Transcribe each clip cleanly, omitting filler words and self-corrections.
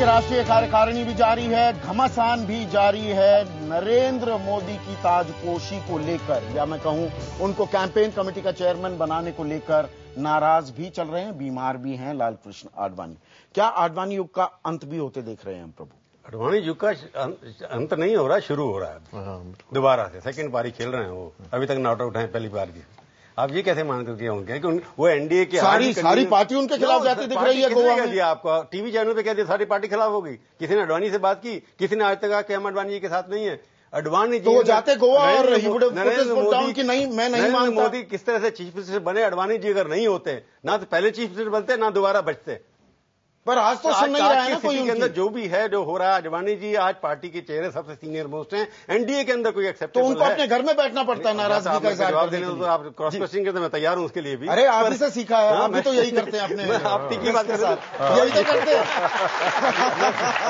की राष्ट्रीय कार्यकारिणी भी जारी है, घमासान भी जारी है। नरेंद्र मोदी की ताजपोशी को लेकर, या मैं कहूं उनको कैंपेन कमेटी का चेयरमैन बनाने को लेकर नाराज भी चल रहे हैं, बीमार भी हैं लाल कृष्ण आडवाणी। क्या आडवाणी युग का अंत भी होते देख रहे हैं हम प्रभु? आडवाणी युग का अंत नहीं हो रहा, शुरू हो रहा है दोबारा से। सेकंड पारी खेल रहे हैं वो, अभी तक नॉट आउट है पहली बार की। आप ये कैसे मान करके होंगे कि वो एनडीए की सारी पार्टी उनके खिलाफ जाती दिख रही है गोवा में? आपका टीवी चैनल पे कह दिया सारी पार्टी खिलाफ होगी। किसी ने आडवाणी से बात की? किसी ने आज तक कहा कि हम आडवाणी जी के साथ नहीं है। आडवाणी जी तो वो जाते गोवा और नरेंद्र मोदी मोदी किस तरह से चीफ मिनिस्टर बने, आडवाणी जी अगर नहीं होते ना तो पहले चीफ मिनिस्टर बनते ना दोबारा बचते। पर आज तो सुन नहीं रहा है ना कोई। के अंदर जो भी है, जो हो रहा है, आडवाणी जी आज पार्टी के चेहरे सबसे सीनियर मोस्ट हैं, एनडीए के अंदर कोई एक्सेप्टेबल तो उनको अपने घर में बैठना पड़ता है नाराजगी का इजहार जवाब देने। तो आप क्रॉस क्वेश्चन करते, मैं तैयार हूं उसके लिए भी। अरे आप से सीखा है, आप भी तो यही करते हैं अपने आप की बात के साथ यही तो करते हैं।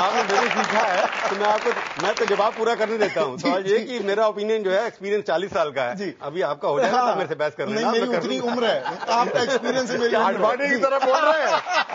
आपने जरूर सीखा है तो मैं तो जवाब पूरा करने देता हूँ। तो ये कि मेरा ओपिनियन जो है, एक्सपीरियंस 40 साल का है। अभी आपका हो जाएगा मेरे से बहस करने। मेरी उतनी उम्र है, आपका एक्सपीरियंस मेरी। आडवाणी की तरह बोल रहे हैं,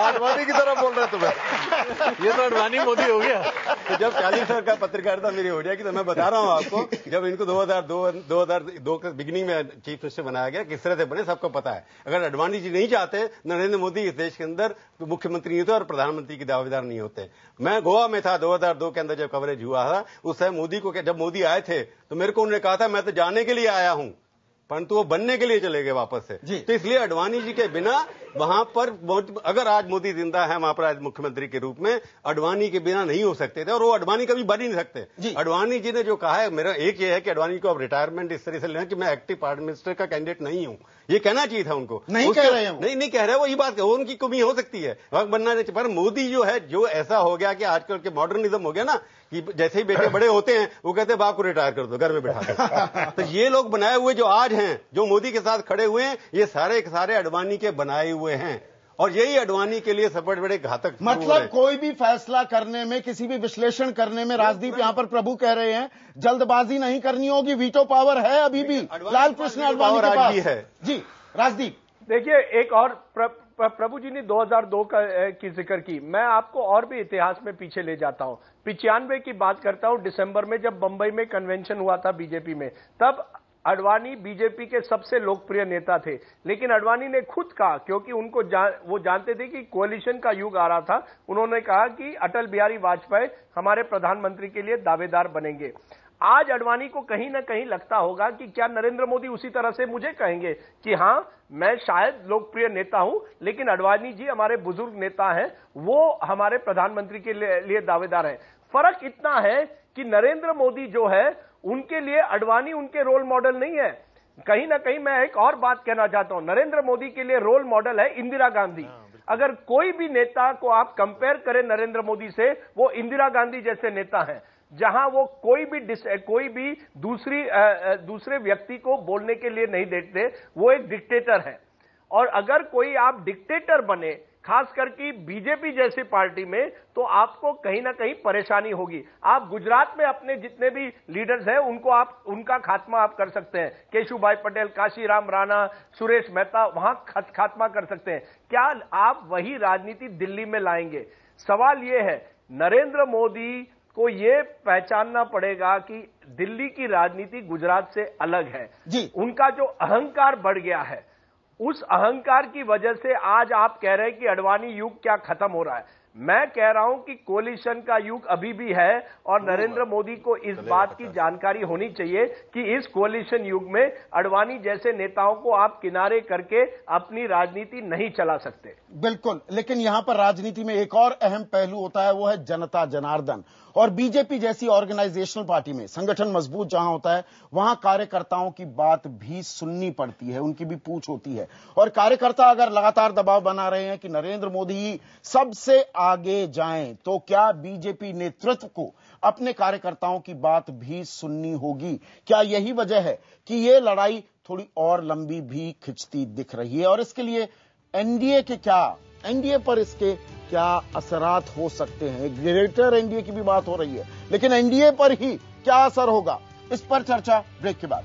आडवाणी की तरह बोल रहे हैं तुम्हें। ये तो आडवाणी मोदी हो गया। तो जब 40 साल का पत्रकारिता मेरी हो जाएगी तो मैं बता रहा हूं आपको, जब इनको 2002 के बिगिनिंग में चीफ मिनिस्टर बनाया गया, किस तरह से बने सबको पता है। अगर आडवाणी जी नहीं चाहते, नरेंद्र मोदी इस देश के अंदर मुख्यमंत्री नहीं होते और प्रधानमंत्री के दावेदार नहीं होते। मैं गोवा में था 2002 के अंदर जब कवरेज हुआ था, उस समय मोदी को, जब मोदी आए थे तो मेरे को उन्होंने कहा था मैं तो जाने के लिए आया हूं, परंतु वो बनने के लिए चले गए वापस से। तो इसलिए आडवाणी जी के बिना वहां पर, अगर आज मोदी जिंदा है वहां पर आज मुख्यमंत्री के रूप में, आडवाणी के बिना नहीं हो सकते थे और वो आडवाणी कभी बन ही नहीं सकते। आडवाणी जी ने जो कहा है, मेरा एक ये है कि आडवाणी को अब रिटायरमेंट इस तरह से लेना कि मैं एक्टिव प्राइम मिनिस्टर का कैंडिडेट नहीं हूं, ये कहना चाहिए था उनको। नहीं कह रहे हैं, नहीं कह रहे, वही बात उनकी कमी हो सकती है, वक्त बनना चाहिए। पर मोदी जो है, जो ऐसा हो गया कि आजकल के मॉडर्निज्म हो गया ना, कि जैसे ही बेटे बड़े होते हैं वो कहते हैं बाप को रिटायर कर दो, घर में बिठा दो। तो ये लोग बनाए हुए जो आज हैं, जो मोदी के साथ खड़े हुए हैं, ये सारे के सारे आडवाणी के बनाए हुए हैं और यही आडवाणी के लिए सबसे बड़े घातक। मतलब कोई भी फैसला करने में, किसी भी विश्लेषण करने में, राजदीप यहां पर प्रभु कह रहे हैं जल्दबाजी नहीं करनी होगी, वीटो पावर है अभी भी लाल कृष्ण आडवाणी के पास है। जी राजदीप, देखिए एक और प्रभु जी ने 2002 की जिक्र की, मैं आपको और भी इतिहास में पीछे ले जाता हूं। 95 की बात करता हूं, दिसंबर में जब बंबई में कन्वेंशन हुआ था बीजेपी में, तब आडवाणी बीजेपी के सबसे लोकप्रिय नेता थे। लेकिन आडवाणी ने खुद कहा, क्योंकि उनको वो जानते थे कि कोalition का युग आ रहा था, उन्होंने कहा कि अटल बिहारी वाजपेयी हमारे प्रधानमंत्री के लिए दावेदार बनेंगे। आज आडवाणी को कहीं ना कहीं लगता होगा कि क्या नरेंद्र मोदी उसी तरह से मुझे कहेंगे कि हां मैं शायद लोकप्रिय नेता हूं, लेकिन आडवाणी जी हमारे बुजुर्ग नेता हैं, वो हमारे प्रधानमंत्री के लिए दावेदार हैं। फर्क इतना है कि नरेंद्र मोदी जो है उनके लिए आडवाणी उनके रोल मॉडल नहीं है। कहीं ना कहीं मैं एक और बात कहना चाहता हूं, नरेंद्र मोदी के लिए रोल मॉडल है इंदिरा गांधी। अगर कोई भी नेता को आप कंपेयर करें नरेंद्र मोदी से, वो इंदिरा गांधी जैसे नेता हैं, जहां वो कोई भी दूसरे व्यक्ति को बोलने के लिए नहीं देते, वो एक डिक्टेटर है। और अगर कोई आप डिक्टेटर बने, खास करके बीजेपी जैसी पार्टी में, तो आपको कहीं ना कहीं परेशानी होगी। आप गुजरात में अपने जितने भी लीडर्स हैं उनका खात्मा आप कर सकते हैं, केशुभाई पटेल, काशीराम राणा, सुरेश मेहता, वहां खात्मा कर सकते हैं। क्या आप वही राजनीति दिल्ली में लाएंगे? सवाल यह है, नरेंद्र मोदी को यह पहचानना पड़ेगा कि दिल्ली की राजनीति गुजरात से अलग है जी। उनका जो अहंकार बढ़ गया है, उस अहंकार की वजह से आज आप कह रहे हैं कि आडवाणी युग क्या खत्म हो रहा है। मैं कह रहा हूं कि कोलिशन का युग अभी भी है और नरेंद्र मोदी को इस बात की जानकारी होनी चाहिए कि इस कोलिशन युग में आडवाणी जैसे नेताओं को आप किनारे करके अपनी राजनीति नहीं चला सकते। बिल्कुल, लेकिन यहां पर राजनीति में एक और अहम पहलू होता है, वो है जनता जनार्दन। और बीजेपी जैसी ऑर्गेनाइजेशनल पार्टी में संगठन मजबूत जहां होता है, वहां कार्यकर्ताओं की बात भी सुननी पड़ती है, उनकी भी पूछ होती है। और कार्यकर्ता अगर लगातार दबाव बना रहे हैं कि नरेंद्र मोदी सबसे आगे जाएं, तो क्या बीजेपी नेतृत्व को अपने कार्यकर्ताओं की बात भी सुननी होगी? क्या यही वजह है कि ये लड़ाई थोड़ी और लंबी भी खिंचती दिख रही है? और इसके लिए एनडीए पर इसके क्या असरात हो सकते हैं? ग्रेटर एनडीए की भी बात हो रही है, लेकिन एनडीए पर ही क्या असर होगा, इस पर चर्चा ब्रेक के बाद।